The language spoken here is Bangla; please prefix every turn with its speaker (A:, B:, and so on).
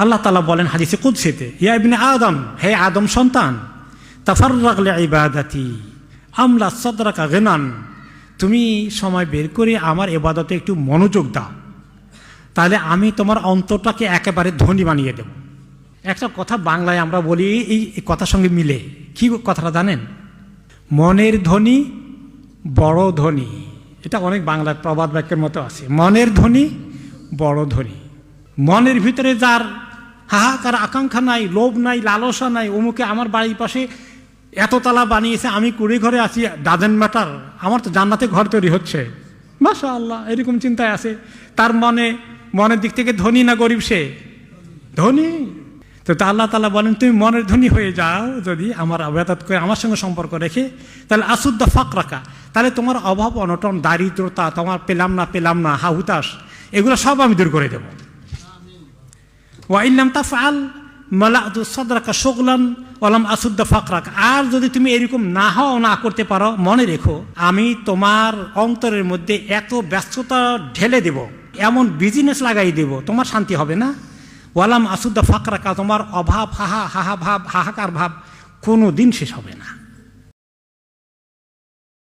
A: আল্লাহ তাআলা বলেন হাদিসে কুদসিতে, ইয়া ইবনে আদম, হে আদম সন্তান, তাফাররাগ লিইবাদাতি আমলা সাদরাকা গিনান, তুমি সময় বের করে আমার ইবাদতে একটু মনোযোগ দাও, তাহলে আমি তোমার অন্তরটাকে একেবারে ধনী বানিয়ে দেব। একটা কথা বাংলায় আমরা বলি, এই কথার সঙ্গে মিলে, কি কথাটা জানেন? মনের ধনী বড় ধনী। এটা অনেক বাংলার প্রবাদ বাক্যের মতো আছে, মনের ধনী বড় ধনী। মনের ভিতরে যার হাহাকার আকাঙ্ক্ষা নাই, লোভ নাই, লালসা নাই, অমুকে আমার বাড়ির পাশে এততলা বানিয়েছে, আমি কুড়ি ঘরে আছি, ডাজেন্ট ম্যাটার, আমার তো জান্নাতে ঘর তৈরি হচ্ছে, মাশাআল্লাহ, এরকম চিন্তায় আছে। তার মনের দিক থেকে ধনী না গরিব? সে ধনী। তো আল্লাহ তাআলা বলেন, তুমি মনের ধনী হয়ে যাও যদি আমার ইবাদত করে, আমার সঙ্গে সম্পর্ক রেখে, তাহলে আসুদ্দা ফাকরাকা, তাহলে তোমার অভাব অনটন, দারিদ্রতা, তোমার পেলাম না হাহুতাস, এগুলো সব আমি দূর করে দেব। ওয়া ইল্লাম তাফআল মালা'তু সাদরাকা শুগলান ওয়া লাম আসুদ্দা ফাকরাকা, আর যদি তুমি এরকম না করতে পারো, মনে রেখো আমি তোমার অন্তরের মধ্যে এত ব্যস্ততা ঢেলে দেব, এমন বিজনেস লাগাই দেব, তোমার শান্তি হবে না। ওয়ালাম আসুদ্দা ফাকরাকা, তোমার অভাব হাহাকার ভাব কোনো দিন শেষ হবে না।